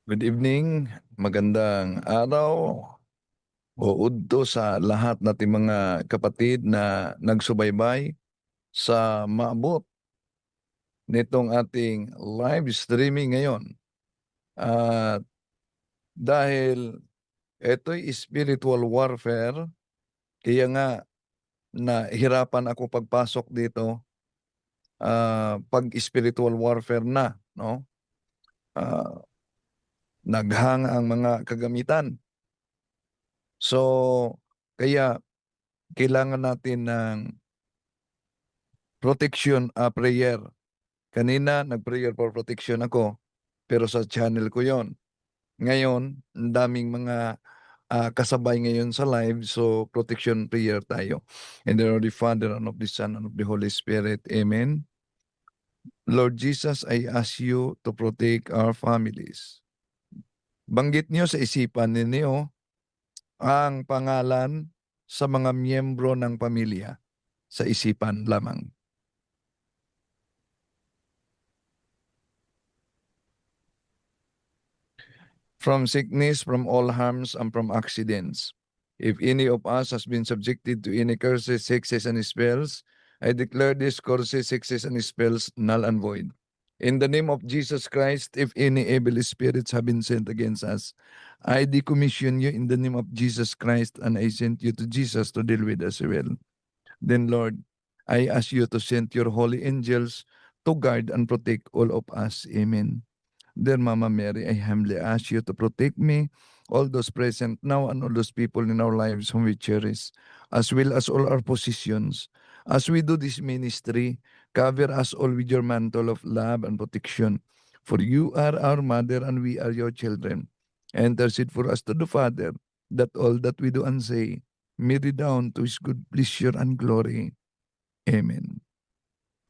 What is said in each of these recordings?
good evening, magandang araw o udto sa lahat nating mga kapatid na nagsubaybay sa maabot nitong ating live streaming ngayon. At dahil ito'y spiritual warfare, kaya nga nahirapan ako pagpasok dito pag spiritual warfare na, no? Naghang ang mga kagamitan. So, kaya kailangan natin ng protection prayer. Kanina, nag-prayer for protection ako, pero sa channel ko yon. Ngayon, ang daming mga kasabay ngayon sa live, so protection prayer tayo. In the name of the Father, and of the Son, and of the Holy Spirit. Amen. Lord Jesus, I ask you to protect our families. Banggit niyo sa isipan ninyo ang pangalan sa mga miyembro ng pamilya sa isipan lamang. From sickness, from all harms, and from accidents. If any of us has been subjected to any curses, hexes, and spells, I declare these curses, hexes, and spells null and void. In the name of Jesus Christ, if any evil spirits have been sent against us, I decommission you in the name of Jesus Christ, and I send you to Jesus to deal with us well. Then, Lord, I ask you to send your holy angels to guard and protect all of us. Amen. Dear Mama Mary, I humbly ask you to protect me, all those present now, and all those people in our lives whom we cherish, as well as all our possessions. As we do this ministry, cover us all with your mantle of love and protection. For you are our mother, and we are your children. Intercede for us to the Father, that all that we do and say may redound to his good pleasure and glory. Amen.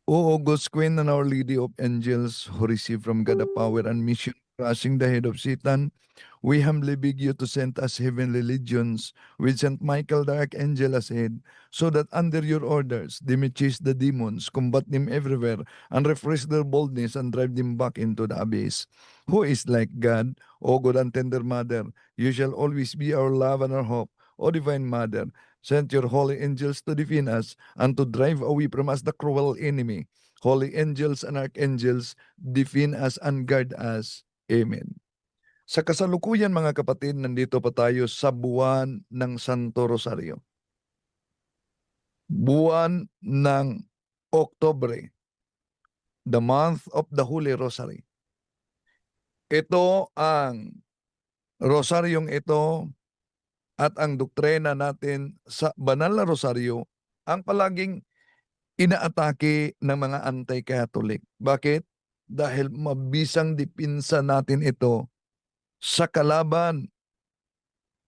O August Queen and Our Lady of Angels, who receive from God the power and mission crushing the head of Satan, we humbly beg you to send us heavenly legions with Saint Michael the Archangel as head, so that under your orders they may chase the demons, combat them everywhere, and refresh their boldness and drive them back into the abyss. Who is like God, O good and tender Mother? You shall always be our love and our hope. O Divine Mother, send your holy angels to defend us and to drive away from us the cruel enemy. Holy angels and archangels, defend us and guard us. Amen. Sa kasalukuyan mga kapatid, nandito pa tayo sa buwan ng Santo Rosario. Buwan ng Oktobre, the month of the Holy Rosary. Ito ang rosaryong ito at ang doktrina natin sa banal na rosaryo ang palaging inaatake ng mga anti-Catholic. Bakit? Dahil mabisang dipinsa natin ito sa kalaban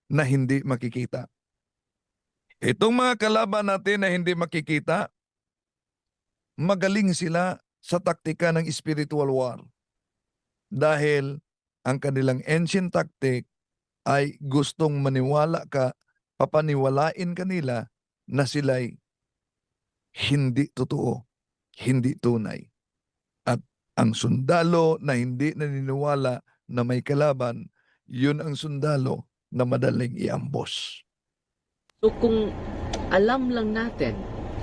na hindi makikita. Itong mga kalaban natin na hindi makikita, magaling sila sa taktika ng spiritual war. Dahil ang kanilang ancient tactic ay gustong maniwala ka, papaniwalain kanila na sila'y hindi totoo, hindi tunay. At ang sundalo na hindi naniniwala na may kalaban, yun ang sundalo na madaling iambos. So kung alam lang natin,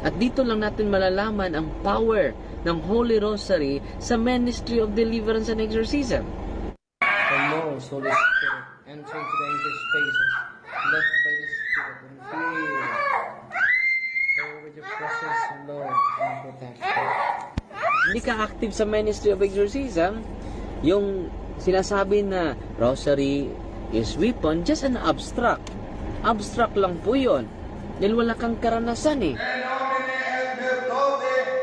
at dito lang natin malalaman ang power ng Holy Rosary sa Ministry of Deliverance and Exorcism. The most Holy Spirit, entering to the empty spaces, left by the Spirit, and feel. Go with your presence, Lord, and protection. Hindi ka active sa Ministry of Exorcism, yung sinasabi na Rosary is weapon, just an abstract. Abstract lang po yun. Dahil wala kang karanasan eh.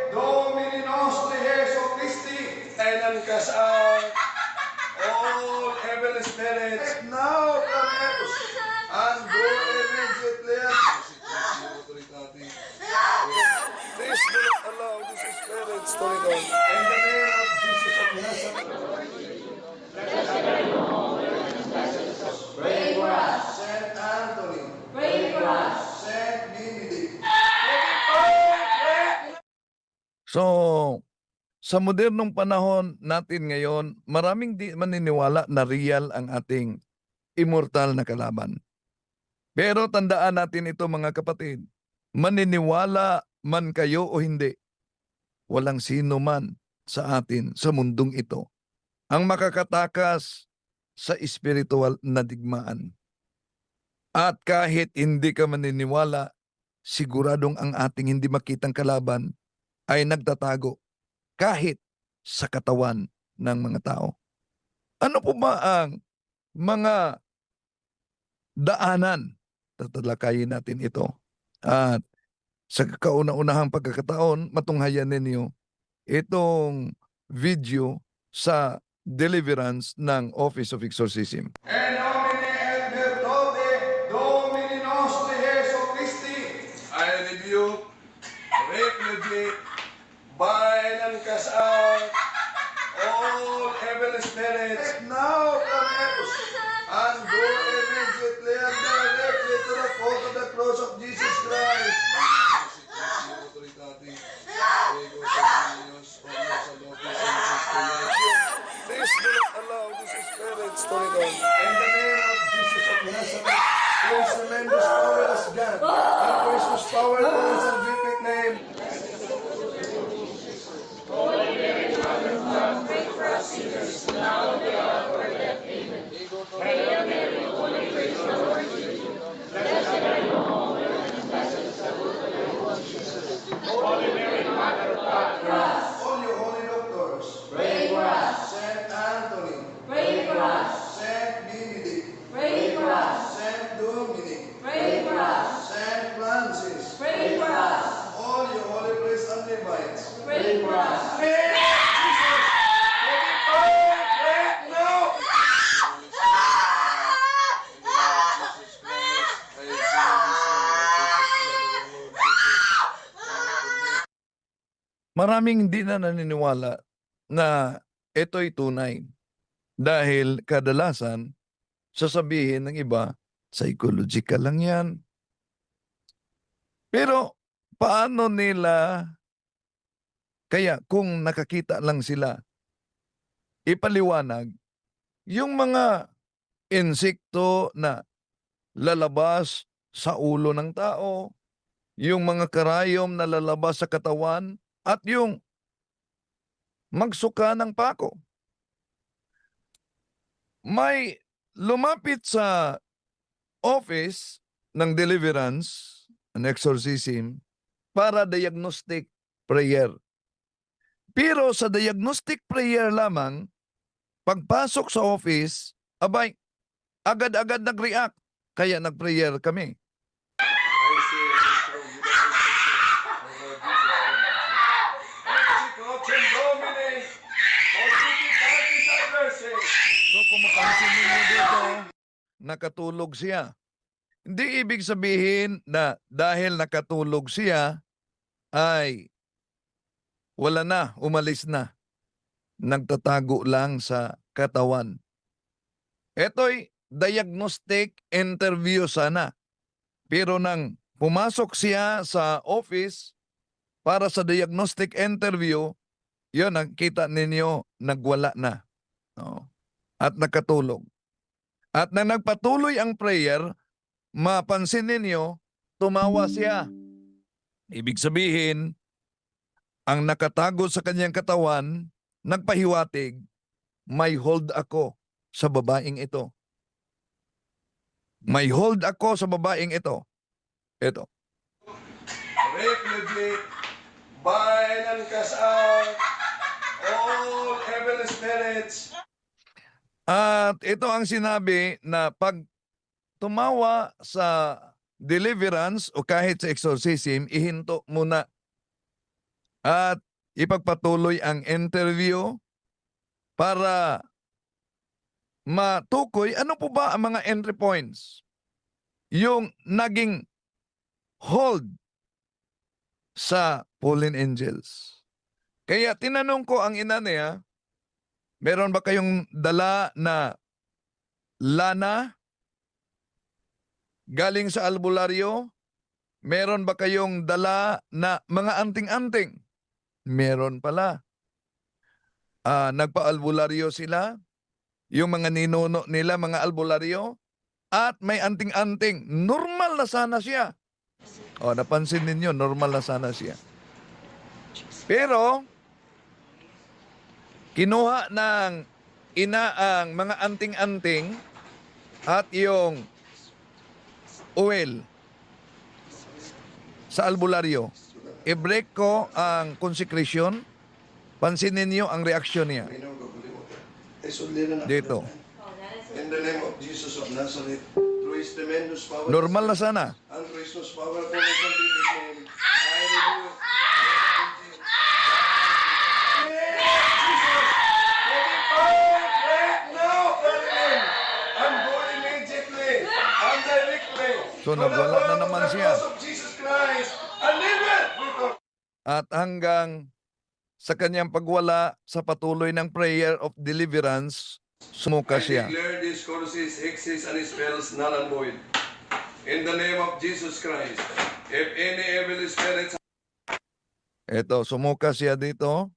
Domini nostri Jesu Christi, and cast out all evil spirits now from us, and go immediately. Please do not allow these spirits to return. In the name of Jesus of Nazareth. Pray for us. Saint Anthony. Pray for us. Saint Benedict. So, sa modernong panahon natin ngayon, maraming di maniniwala na real ang ating immortal na kalaban. Pero tandaan natin ito mga kapatid, maniniwala man kayo o hindi, walang sino man sa atin sa mundong ito ang makakatakas sa espiritual na digmaan. At kahit hindi ka maniniwala, siguradong ang ating hindi makitang kalaban ay nagtatago kahit sa katawan ng mga tao. Ano po ba ang mga daanan? Tatalakayin natin ito. At sa kauna-unahang pagkakataon, matunghayan ninyo itong video sa deliverance ng Office of Exorcism. En nomine et virtute Domini nostri Jesu Christi, I rebuke, repudiate, bind and cast out all evil spirits now from us, and go immediately and directly to the foot of the cross of Jesus Christ. Please do not allow these spirits to return. In the name of Jesus of Nazareth, praise tremendous powerless God, and praise whose powerful and salvific name. All you holy doctors, pray for us. Saint Anthony, pray for us. Saint Benedict, pray for us. Saint Dominic, pray for us. Saint Francis, pray for us. All you holy priests and Levites, pray for us. Name of Jesus, let it burn right now. Maraming hindi na naniniwala na ito'y tunay. Dahil kadalasan, sasabihin ng iba, psychological lang yan. Pero paano nila, kaya kung nakakita lang sila, ipaliwanag yung mga insekto na lalabas sa ulo ng tao, yung mga karayom na lalabas sa katawan, at yung magsuka ng pako. May lumapit sa office ng deliverance, an exorcism, para diagnostic prayer. Pero sa diagnostic prayer lamang, pagpasok sa office, abay, agad-agad nag-react. Kaya nag-prayer kami. So kung mapansin ninyo dito, nakatulog siya. Hindi ibig sabihin na dahil nakatulog siya, ay wala na, umalis na. Nagtatago lang sa katawan. Ito'y diagnostic interview sana. Pero nang pumasok siya sa office para sa diagnostic interview, yun, nakita ninyo, nagwala na. No? At nakatulog. At nang nagpatuloy ang prayer, mapansin ninyo, tumawa siya. Ibig sabihin, ang nakatago sa kanyang katawan, nagpahiwatig, may hold ako sa babaeng ito. May hold ako sa babaeng ito. Ito. Repudiate, bind and cast out all evil spirits. At ito ang sinabi na pag tumawa sa deliverance o kahit sa exorcism, ihinto muna. At ipagpatuloy ang interview para matukoy ano po ba ang mga entry points. Yung naging hold sa fallen angels. Kaya tinanong ko ang ina niya, meron ba kayong dala na lana galing sa albularyo? Meron ba kayong dala na mga anting-anting? Meron pala. nagpa-albularyo sila, yung mga ninuno nila, mga albularyo, at may anting-anting. Normal na sana siya. O, napansin ninyo, normal na sana siya. Pero, kinuha ng ina ang mga anting-anting at yung oil sa albularyo. I-break ko ang consecration. Pansinin niyo ang reaksyon niya. Dito. In the name of Jesus of Nazareth, through His tremendous power, Normal na sana. and through His most powerful and completed name, I renew it. So, nagwala na naman siya. At hanggang sa kanyang pagwala sa patuloy ng prayer of deliverance, sumuka siya. Declare these curses, hexes, and spells null and void. In the name of Jesus Christ, if any evil spirits Ito, sumuka siya dito.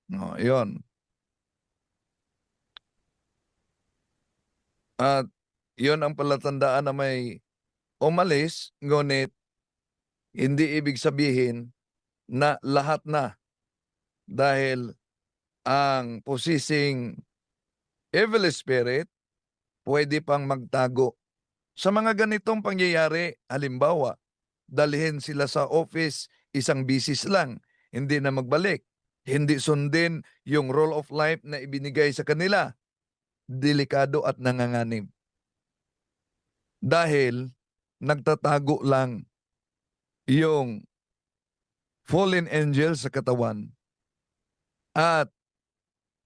No, yon. At yon ang palatandaan na may umalis, ngunit hindi ibig sabihin na lahat na. Dahil ang possessing evil spirit pwede pang magtago. Sa mga ganitong pangyayari, halimbawa, dalhin sila sa office, isang bisis lang, hindi na magbalik. Hindi sundin yung role of life na ibinigay sa kanila. Delikado at nanganganib. Dahil nagtatago lang yung fallen angel sa katawan. At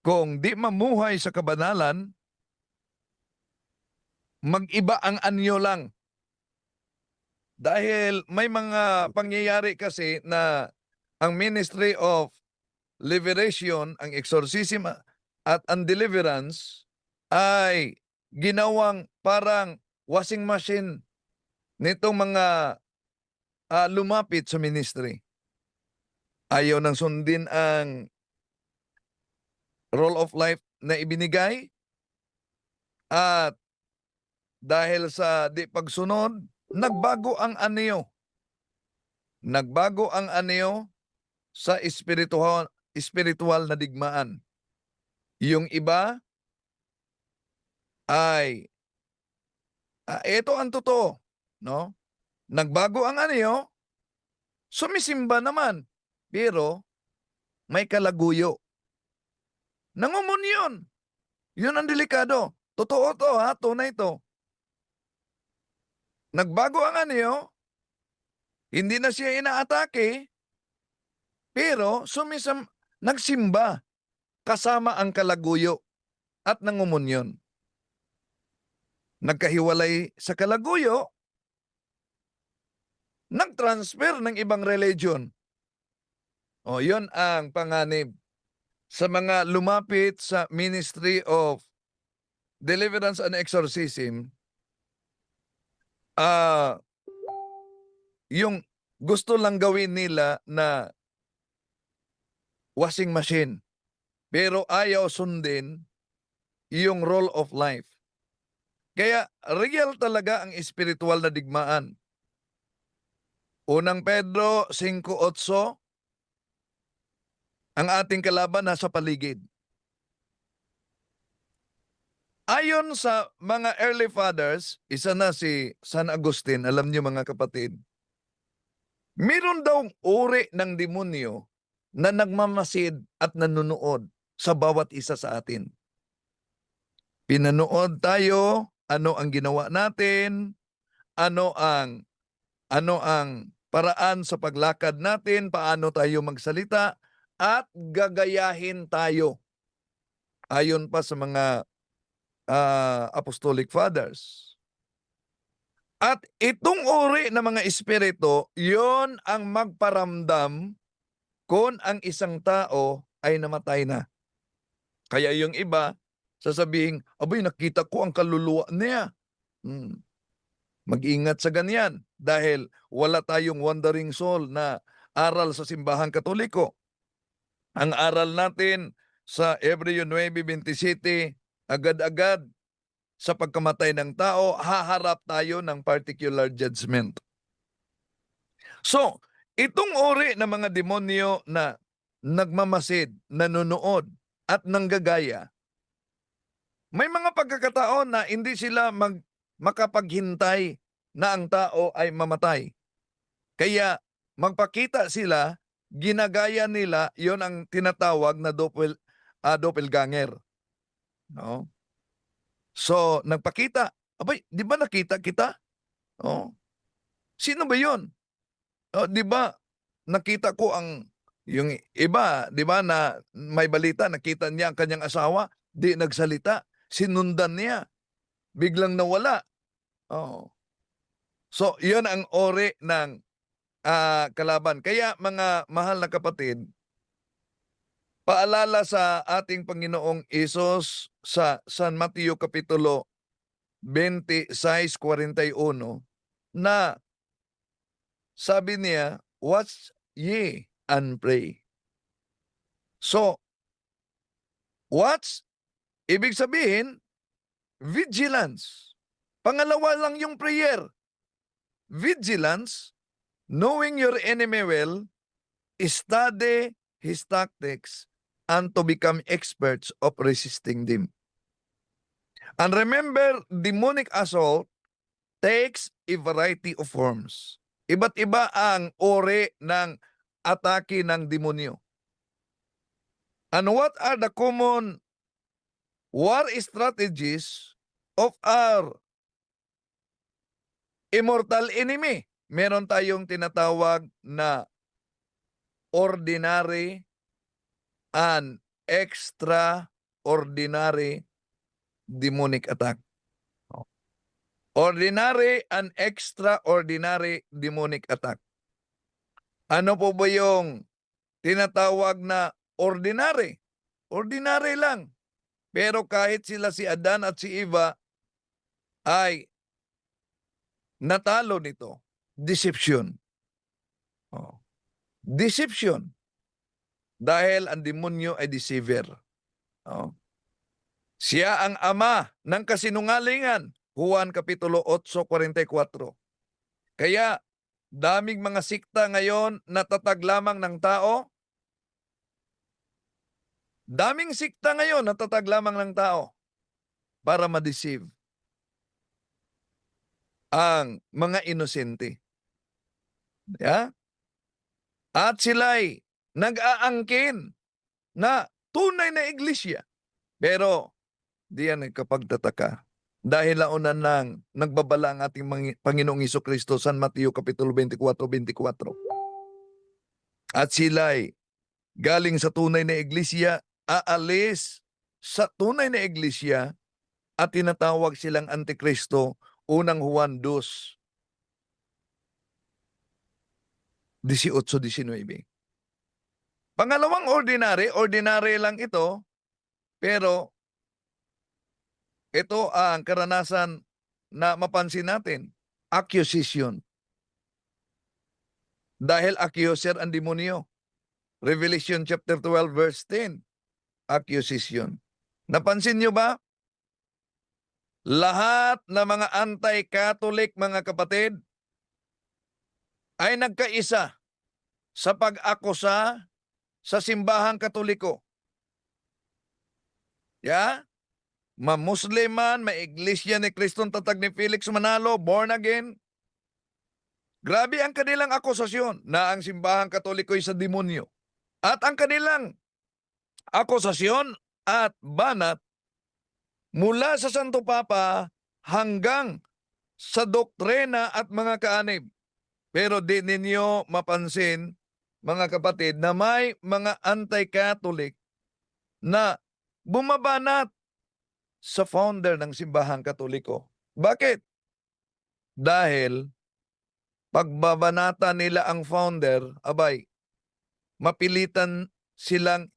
kung di mamuhay sa kabanalan, mag-iba ang anyo lang. Dahil may mga pangyayari kasi na ang Ministry of Liberation, ang exorcism at ang deliverance ay ginawang parang washing machine nitong mga lumapit sa ministry. Ayaw nang sundin ang role of life na ibinigay at dahil sa di pagsunod, nagbago ang anyo. Nagbago ang anyo sa spiritual na digmaan. Yung iba ay ito ang totoo, no? Nagbago ang anyo, sumisimba naman, pero may kalaguyo. Nangumunyon. Yun ang delikado. Totoo to, ha? Tunay to. Nagbago ang anyo, hindi na siya inaatake, pero nagsimba kasama ang kalaguyo at nangumunyon. Nagkahiwalay sa kalaguyo, nag-transfer ng ibang religion. O, yun ang panganib. Sa mga lumapit sa Ministry of Deliverance and Exorcism, yung gusto lang gawin nila na washing machine, pero ayaw sundin yung role of life. Kaya real talaga ang spiritual na digmaan. Unang Pedro 5:8, ang ating kalaban nasa paligid. Ayon sa mga early fathers, isa na si San Agustin, alam niyo mga kapatid, meron daw uri ng demonyo na nagmamasid at nanunood sa bawat isa sa atin. Pinanood tayo, ano ang ginawa natin, ano ang paraan sa paglakad natin, paano tayo magsalita, at gagayahin tayo. Ayon pa sa mga apostolic fathers. At itong uri ng mga espiritu, yon ang magparamdam kung ang isang tao ay namatay na. Kaya yung iba, sasabihin, abay, nakita ko ang kaluluwa niya. Mag-ingat sa ganyan dahil wala tayong wandering soul na aral sa simbahang Katoliko. Ang aral natin sa Hebreo 9:27, agad-agad sa pagkamatay ng tao, haharap tayo ng particular judgment. So, itong uri ng mga demonyo na nagmamasid, nanonood, at nanggagaya, may mga pagkakataon na hindi sila makapaghintay na ang tao ay mamatay. Kaya magpakita sila, ginagaya nila, yon ang tinatawag na doppelganger. No? So, nagpakita. Abay, di ba nakita kita? Oh. Sino ba yon? Oh, di ba nakita ko yung iba, di ba, na may balita, nakita niya ang kanyang asawa, di nagsalita, sinundan niya, biglang nawala. Oh. So, yun ang ori ng kalaban. Kaya mga mahal na kapatid, paalala sa ating Panginoong Isos sa San Mateo Kapitulo 26:41 na sabi niya, watch ye and pray. So, watch, ibig sabihin, vigilance. Pangalawa lang yung prayer. Vigilance, knowing your enemy well, study his tactics, and to become experts of resisting them. And remember, demonic assault takes a variety of forms. Iba't iba ang uri ng atake ng demonyo. And what are the common war strategies of our immortal enemy? Meron tayong tinatawag na ordinary and extraordinary demonic attack. Ordinary and extraordinary demonic attack. Ano po ba yung tinatawag na ordinary? Ordinary lang. Pero kahit sila si Adan at si Eva ay natalo nito. Deception. Oh. Deception. Dahil ang demonyo ay deceiver. Oh. Siya ang ama ng kasinungalingan. Juan Kapitulo 8:44. Kaya daming mga sikta ngayon na tatag lamang ng tao. Daming sikta ngayon na tatag lamang ng tao para ma-deceive ang mga inosente. Yeah? At sila'y nag-aangkin na tunay na iglesia. Pero di yan nagkapagtataka. Dahil launan nang nagbabala ang ating Panginoong Hesukristo, San Mateo Kapitulo 24:24. At sila'y galing sa tunay na iglesia, aalis sa tunay na iglesia at tinatawag silang Antikristo, unang Juan 2:18-19. Pangalawang ordinary lang ito, pero ito ang karanasan na mapansin natin, accusation. Dahil accuser ang demonyo. Revelation chapter 12 verse 10, accusation. Napansin nyo ba? Lahat na mga anti-Catholic, mga kapatid, ay nagkaisa sa pag-akusa sa simbahang Katoliko. Yeah? Ma-Muslim man, ma-Iglesia ni Kristong Tatag ni Felix Manalo, born again. Grabe ang kanilang akusasyon na ang simbahang Katoliko ay sa demonyo. At ang kanilang akusasyon at banat mula sa Santo Papa hanggang sa doktrina at mga kaanib. Pero di ninyo mapansin, mga kapatid, na may mga anti-Catholic na bumabanat sa founder ng simbahang Katoliko. Bakit? Dahil pagbabanata nila ang founder, abay, mapilitan silang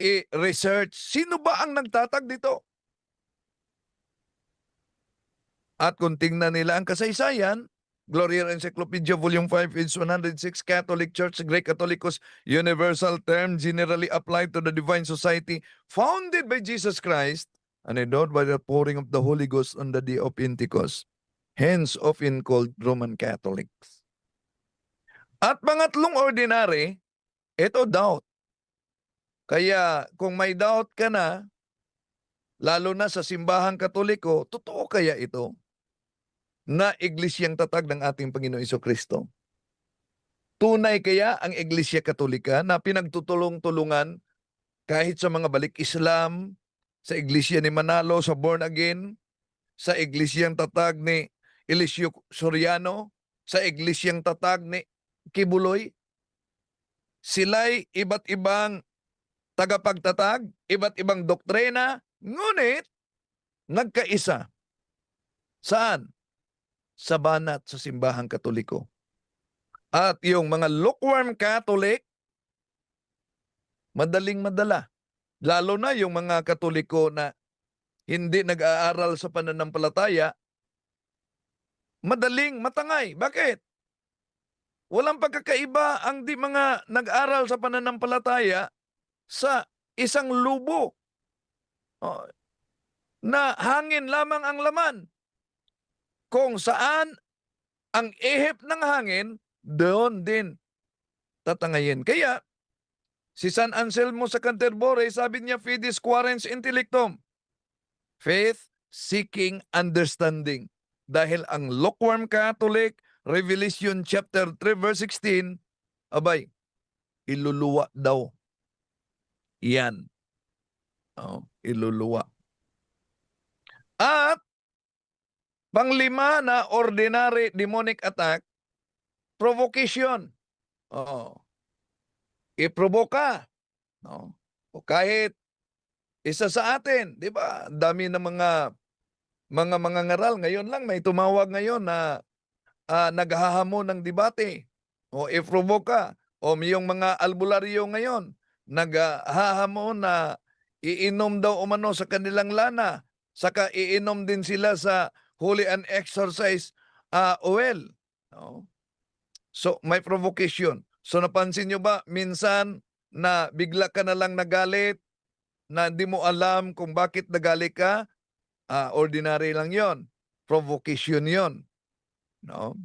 i-research sino ba ang nagtatag dito. At kung tingnan nila ang kasaysayan, Gloria Encyclopedia, Volume 5, page 106, Catholic Church, Greek Catholicos, universal term generally applied to the divine society founded by Jesus Christ and endowed by the pouring of the Holy Ghost on the day of Pentecost, hence often called Roman Catholics. At pangatlong ordinary, ito doubt. Kaya kung may doubt ka na, lalo na sa simbahang Katoliko, totoo kaya ito na iglesyang tatag ng ating Panginoon Jesucristo? Tunay kaya ang Iglesia Katolika na pinagtutulong-tulungan kahit sa mga balik Islam, sa Iglesia ni Manalo, sa Born Again, sa Iglesiang tatag ni Eliseo Soriano, sa Iglesiang tatag ni Kibuloy? Sila'y iba't ibang tagapagtatag, iba't ibang doktrina, ngunit nagkaisa. Saan? Sa banat sa simbahang Katoliko. At yung mga lukewarm Catholic, madaling-madala. Lalo na yung mga Katoliko na hindi nag-aaral sa pananampalataya, madaling matangay. Bakit? Walang pagkakaiba ang di mga nag-aral sa pananampalataya sa isang lubo. Oh, na hangin lamang ang laman. Kung saan ang ihip ng hangin, doon din tatangayin. Kaya, si San Anselmo sa Canterbury, sabi niya, Fides Quaerens Intellectum, faith seeking understanding. Dahil ang lukewarm Catholic, Revelation chapter 3 verse 16, abay, iluluwa daw. Yan. Oh, iluluwa. At panglima na ordinary demonic attack, provocation. Oh. Iproboka. No? O kahit isa sa atin, 'di ba? Dami ng mga ngaral ngayon lang may tumawag ngayon na naghahamon ng debate. O iproboka. O yung mga albularyo ngayon naghahamon na iinom daw umano sa kanilang lana. Saka iinom din sila sa holy and exorcise oil. No? So, may provocation. So, napansin nyo ba, minsan na bigla ka na lang nagalit, na di mo alam kung bakit nagalit ka, ordinary lang yon, provocation yon. No?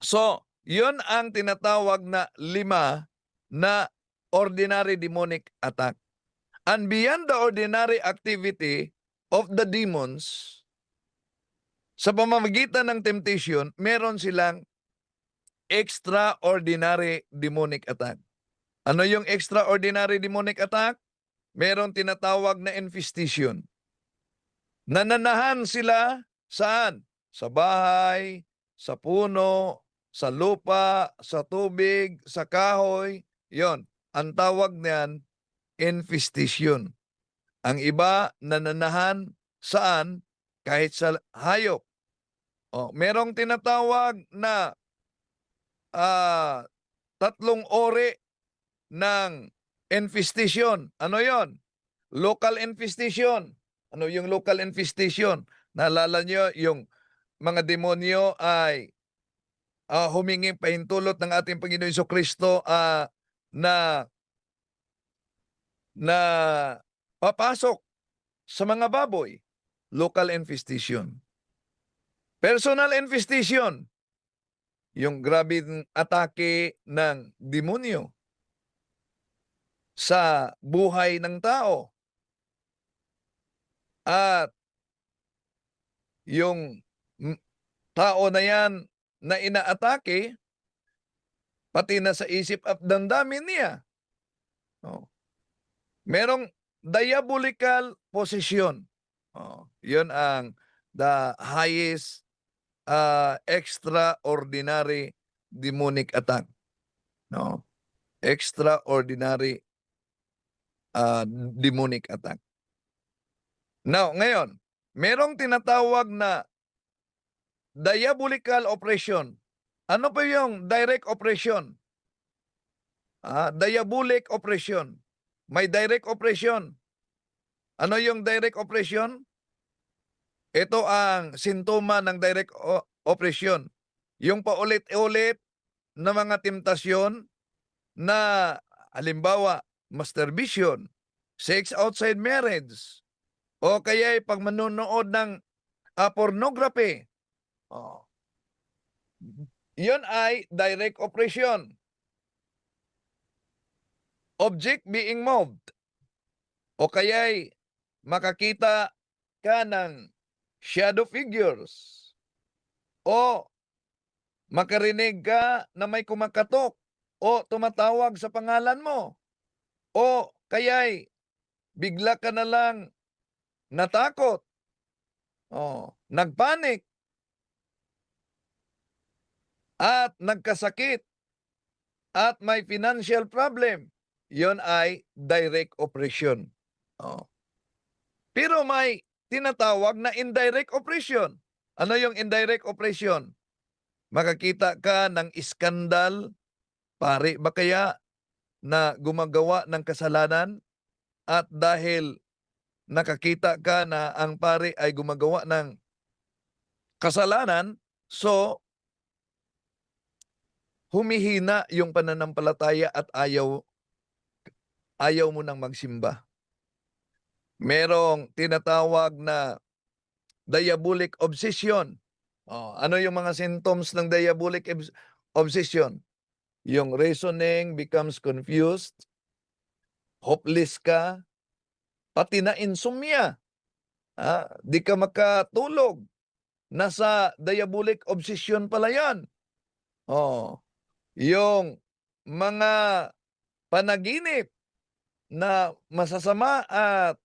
So, yon ang tinatawag na 5 na ordinary demonic attack. And beyond the ordinary activity of the demons, sa pamamagitan ng temptation, meron silang extraordinary demonic attack. Ano yung extraordinary demonic attack? Meron tinatawag na infestation. Nananahan sila saan? Sa bahay, sa puno, sa lupa, sa tubig, sa kahoy. Yon, ang tawag niyan, infestation. Ang iba nananahan saan? Kahit sa hayop. O, merong tinatawag na 3 ori ng infestation. Ano yon? Local infestation. Ano yung local infestation? Naalala nyo yung mga demonyo ay humingi pahintulot ng ating Panginoon Jesucristo na papasok sa mga baboy. Local infestation. Personal infestation. Yung grabing atake ng demonyo sa buhay ng tao. At yung tao na yan na inaatake, pati na sa isip at damdamin niya. Oh. Merong diabolical possession. Oh. Yun ang the highest extraordinary demonic attack. No? Extraordinary demonic attack. Now, ngayon, merong tinatawag na diabolical oppression. Ano pa yung direct oppression? Diabolic oppression. May direct oppression. Ano yung direct oppression? Ito ang sintoma ng direct oppression. yung paulit-ulit na mga temptasyon na halimbawa, masturbation, sex outside marriage, o kaya pag manonood ng pornography. Oh. Yun ay direct oppression. Object being moved. O kaya'y makakita ka ng shadow figures. O makarinig ka na may kumakatok o tumatawag sa pangalan mo. O kaya'y bigla ka na lang natakot. O, nagpanik. At nagkasakit. At may financial problem. Yon ay direct oppression. Oh. Pero may tinatawag na indirect oppression. Ano yung indirect oppression? Makakita ka ng iskandal, pare ba kaya na gumagawa ng kasalanan at dahil nakakita ka na ang pare ay gumagawa ng kasalanan, so humihina yung pananampalataya at ayaw mo nang magsimba. Merong tinatawag na diabolic obsession. Oh, ano yung mga symptoms ng diabolic obsession? Yung reasoning becomes confused, hopeless ka, pati na insomnia. Di ka makatulog. Nasa diabolic obsession pala yan. Oh, yung mga panaginip na masasama at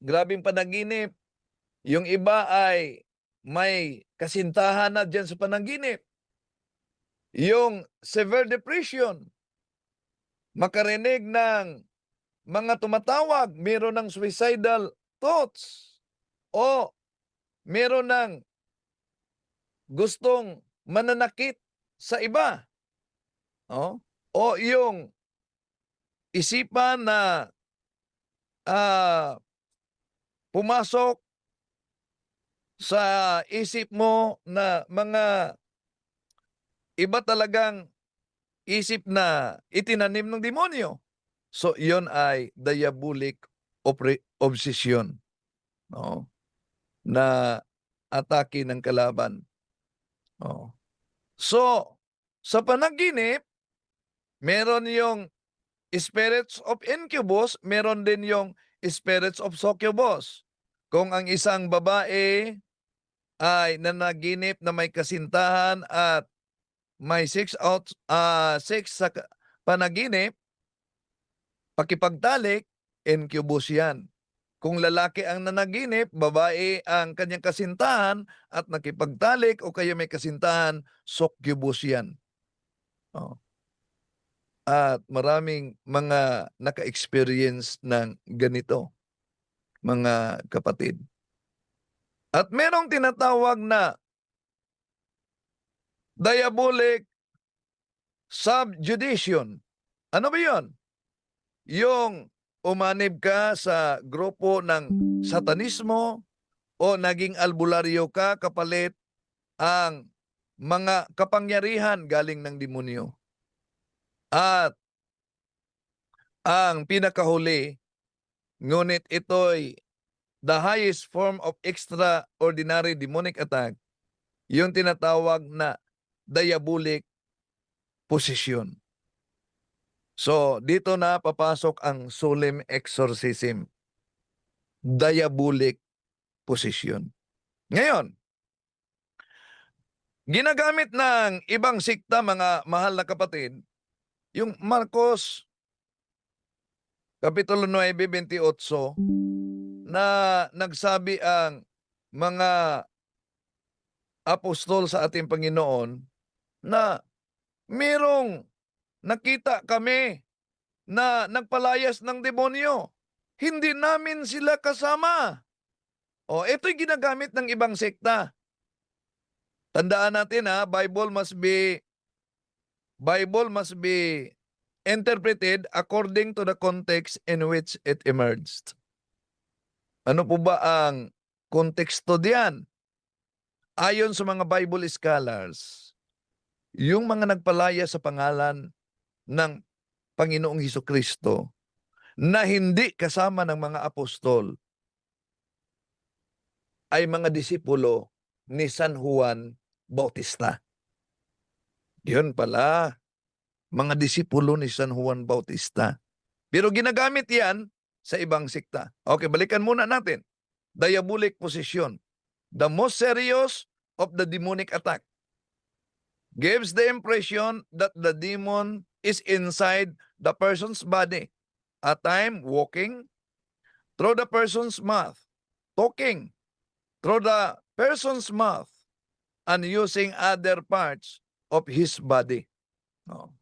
grabing panaginip. Yung iba ay may kasintahan na dyan sa panaginip. Yung severe depression, makarinig ng mga tumatawag, meron ng suicidal thoughts, o meron ng gustong mananakit sa iba. O yung isipan na pumasok sa isip mo na mga iba talagang isip na itinanim ng demonyo. So, yon ay diabolic obsession. No? Na atake ng kalaban. Oh. So, sa panaginip, meron yung spirits of incubus, meron din yung spirits of succubus. Kung ang isang babae ay nanaginip na may kasintahan at may sex sa panaginip, pakipagtalik, incubus yan. Kung lalaki ang nanaginip, babae ang kanyang kasintahan at nakipagtalik o kaya may kasintahan, succubus yan. Oh. At maraming mga naka-experience ng ganito, mga kapatid. At merong tinatawag na diabolic subjudiction. Ano ba yun? Yung umanib ka sa grupo ng satanismo o naging albularyo ka kapalit ang mga kapangyarihan galing ng demonyo. At ang pinakahuli, ngunit ito'y the highest form of extraordinary demonic attack, yung tinatawag na diabolic possession. So, dito na papasok ang solemn exorcism. Diabolic possession. Ngayon, ginagamit ng ibang sikta, mga mahal na kapatid, yung Marcos Kapitulo 9:28 na nagsabi ang mga apostol sa ating Panginoon na merong nakita kami na nagpalayas ng demonyo. Hindi namin sila kasama. O, ito'y ginagamit ng ibang sekta. Tandaan natin Bible must be interpreted according to the context in which it emerged. Ano po ba ang konteksto diyan? ayon sa mga Bible scholars, yung mga nagpalaya sa pangalan ng Panginoong Hesukristo na hindi kasama ng mga apostol ay mga disipulo ni San Juan Bautista. Yun pala, mga disipulo ni San Juan Bautista. Pero ginagamit yan sa ibang sikta. Okay, balikan muna natin. Diabolic possession. The most serious of the demonic attack. Gives the impression that the demon is inside the person's body. At time, walking through the person's mouth, talking through the person's mouth, and using other parts of his body. No.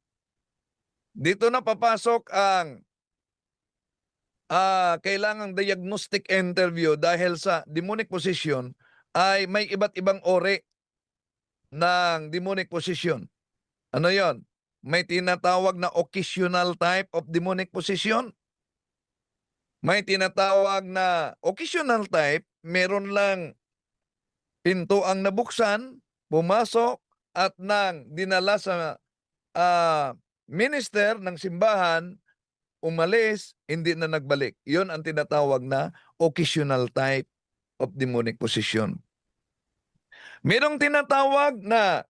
Dito na papasok ang kailangang diagnostic interview dahil sa demonic possession ay may iba't ibang ori ng demonic possession. Ano yon? May tinatawag na occasional type of demonic possession. May tinatawag na occasional type, meron lang pinto ang nabuksan, pumasok, at nang dinala sa minister ng simbahan, umalis, hindi na nagbalik. Yon ang tinatawag na occasional type of demonic possession. Merong tinatawag na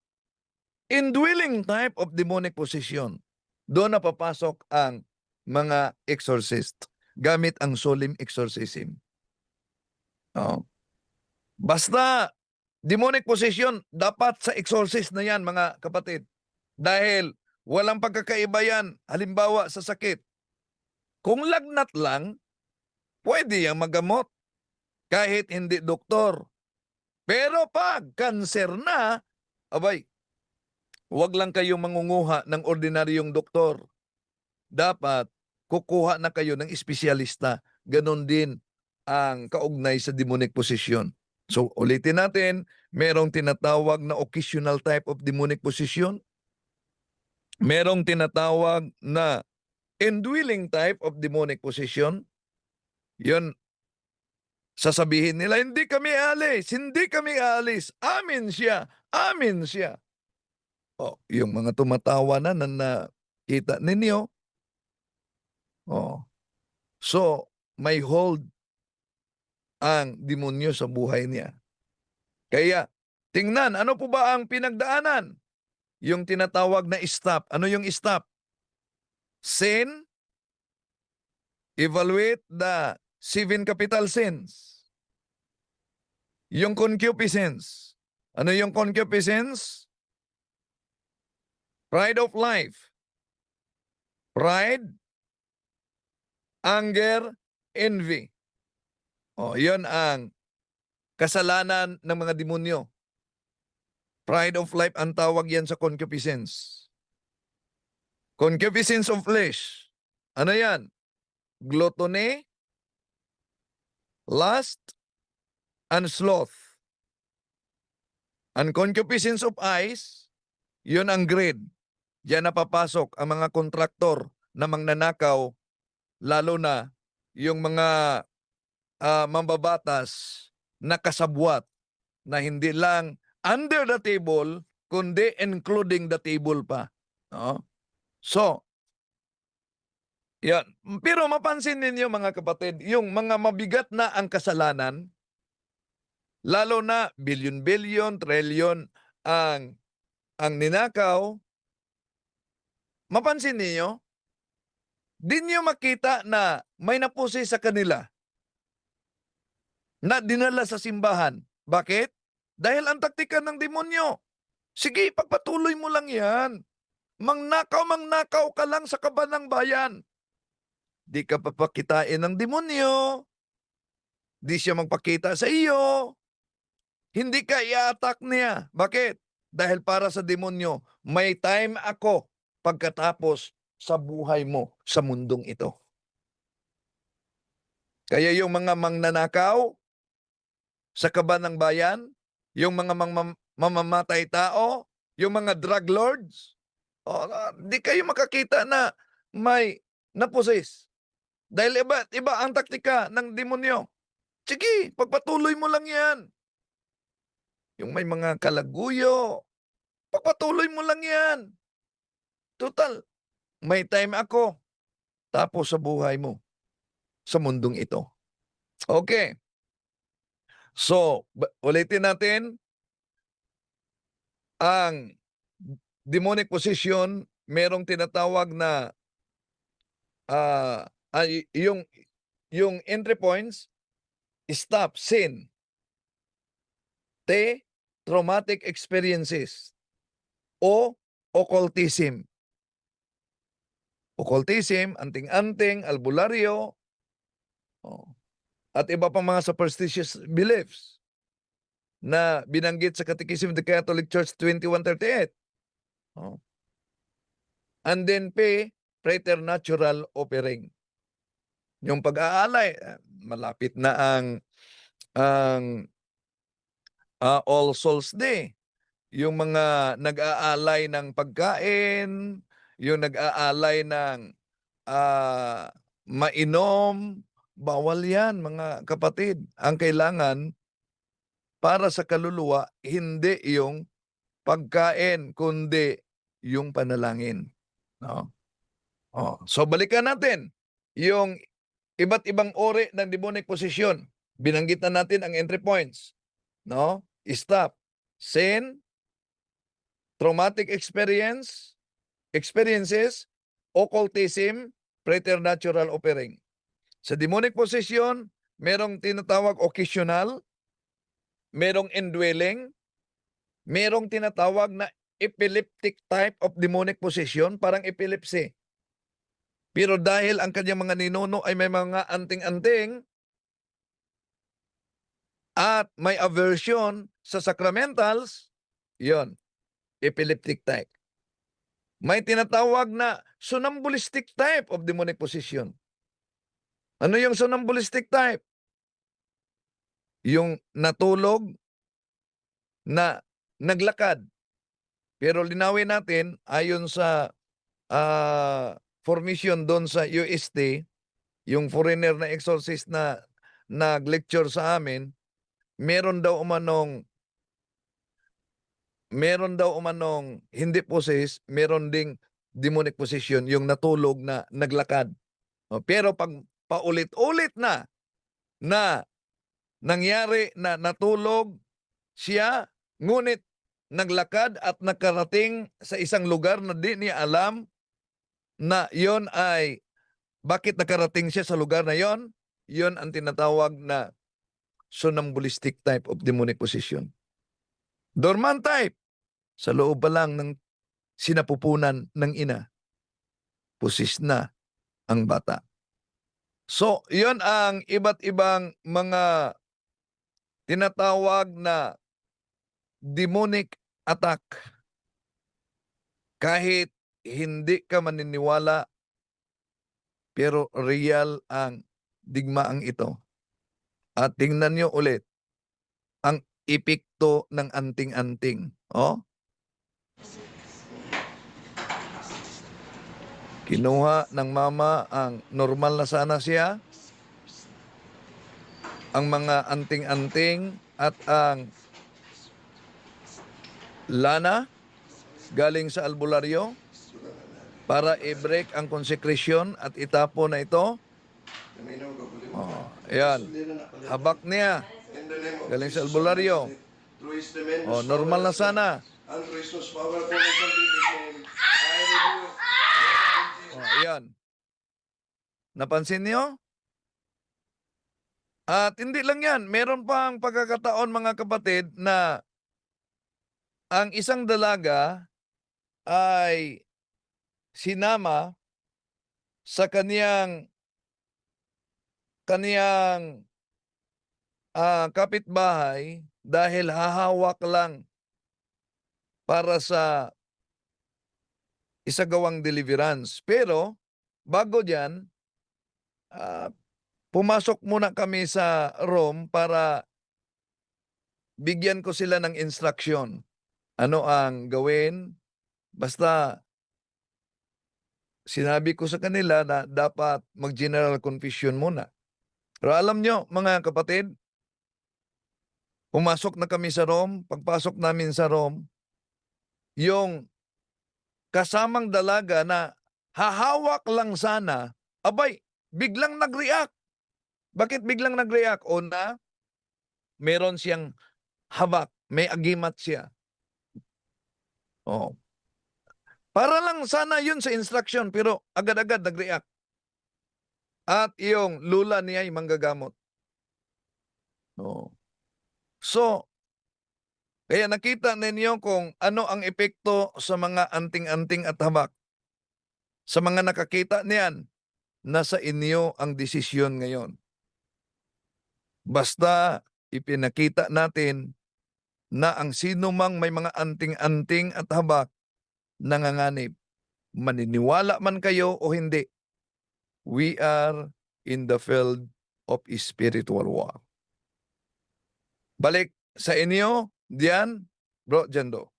indwelling type of demonic possession. Doon na papasok ang mga exorcist gamit ang solemn exorcism. Basta demonic possession, dapat sa exorcist na yan, mga kapatid. Dahil walang pagkakaiba yan, halimbawa sa sakit. Kung lagnat lang, pwede yang magamot kahit hindi doktor. Pero pag kanser na, abay, huwag lang kayong mangunguha ng ordinaryong doktor. Dapat kukuha na kayo ng espesyalista. Ganon din ang kaugnay sa demonic possession. So ulitin natin, merong tinatawag na occasional type of demonic possession. Merong tinatawag na indwelling type of demonic possession. Yun, sasabihin nila, hindi kami alis, hindi kami alis. Amin siya, amin siya. Oh, yung mga tumatawa na nakita ninyo. Oh. So, may hold ang demonyo sa buhay niya. Kaya, tingnan, ano po ba ang pinagdaanan? Yung tinatawag na stop. Ano yung stop? Sin, evaluate the 7 capital sins. Yung concupiscence. Ano yung concupiscence? Pride of life. Pride, anger, envy. O, yun ang kasalanan ng mga demonyo. Pride of life ang tawag yan sa concupiscence. Concupiscence of flesh. Ano yan? Gluttony, lust, and sloth. Ang concupiscence of eyes, yun ang greed. Diyan napapasok ang mga kontraktor na mangnanakaw, lalo na yung mga mambabatas na kasabwat na hindi lang under the table, kundi including the table pa. No? So, yan. Pero mapansin ninyo mga kapatid, yung mga mabigat na ang kasalanan, lalo na bilyon-bilyon, trilyon ang ninakaw, mapansin ninyo, di niyo makita na may napusi sa kanila na dinala sa simbahan. Bakit? Dahil ang taktika ng demonyo. Sige, pagpatuloy mo lang yan. Mangnakaw ka lang sa kaba ng bayan. Di ka papakitain ng demonyo. Di siya magpakita sa iyo. Hindi ka i-attack niya. Bakit? Dahil para sa demonyo, may time ako pagkatapos sa buhay mo sa mundong ito. Kaya yung mga mangnanakaw sa kaba ng bayan, yung mga mamamatay tao, yung mga drug lords, di kayo makakita na may napossess. Dahil iba ang taktika ng demonyo. Sige, pagpatuloy mo lang yan. yung may mga kalaguyo, pagpatuloy mo lang yan. Total, may time ako. Tapos sa buhay mo, sa mundong ito. Okay. So, ulitin natin, ang demonic possession, merong tinatawag na yung entry points, stop, sin. T, traumatic experiences. O, occultism. Occultism, anting-anting, albularyo, at iba pang mga superstitious beliefs na binanggit sa Catechism of the Catholic Church 2138. And then P, preternatural offering. Yung pag-aalay, malapit na ang All Souls Day. Yung mga nag-aalay ng pagkain, yung nag-aalay ng mainom, bawal yan mga kapatid. Ang kailangan para sa kaluluwa, hindi yung pagkain, kundi yung panalangin. No? So balikan natin yung iba't ibang uri ng demonic possession. Binanggit na natin ang entry points. No? Stop. Sin, traumatic experiences, occultism, preternatural offering. Sa demonic possession, merong tinatawag occasional, merong indwelling, merong tinatawag na epileptic type of demonic possession, parang epilepsy. Pero dahil ang kanyang mga ninuno ay may mga anting-anting at may aversion sa sacramentals, yon, epileptic type. May tinatawag na somnambulistic type of demonic possession. Ano yung somnambulistic type? Yung natulog na naglakad. Pero linawin natin, ayon sa formation doon sa UST, yung foreigner na exorcist na nag-lecture sa amin, meron daw umanong hindi possessed, meron ding demonic possession, yung natulog na naglakad. Pero pag paulit-ulit na nangyari na natulog siya, ngunit naglakad at nakarating sa isang lugar na di niya alam na yon ay bakit nakarating siya sa lugar na yon, yon ang tinatawag na somnambulistic type of demonic possession. Dormant type, sa loob pa lang ng sinapupunan ng ina, possessed na ang bata. So, yon ang iba't ibang mga tinatawag na demonic attack. Kahit hindi ka maniniwala, pero real ang digmaang ito. At tingnan nyo ulit, ang epekto ng anting-anting. Kinuha ng mama ang normal na sana siya, ang mga anting-anting at ang lana galing sa albularyo para i-break ang consecration at itapon na ito. Ayan. Habak niya galing sa albularyo. Normal na sana. Ayan. Napansin niyo? At hindi lang yan. Meron pang pagkakataon mga kapatid na ang isang dalaga ay sinama sa kaniyang kapitbahay dahil hahawak lang para sa isagawang deliverance. Pero bago diyan, pumasok muna kami sa room para bigyan ko sila ng instruction. Ano ang gawin? Basta sinabi ko sa kanila na dapat mag-general confession muna. Pero alam nyo, mga kapatid, Pumasok na kami sa Rome. Pagpasok namin sa Rome, yung kasamang dalaga na hahawak lang sana, abay, biglang nag-react. Bakit biglang nag-react? Una, meron siyang hawak, may agimat siya. Oh. Para lang sana yun sa instruction, pero agad-agad nag-react. At yung lula niya ay manggagamot. Oh. So, kaya nakita ninyo kung ano ang epekto sa mga anting-anting at hawak. Sa mga nakakita niyan, nasa inyo ang desisyon ngayon. Basta ipinakita natin na ang sino mang may mga anting-anting at habak nanganganib. Maniniwala man kayo o hindi, we are in the field of spiritual war. Balik sa inyo, diyan, Bro Jendo.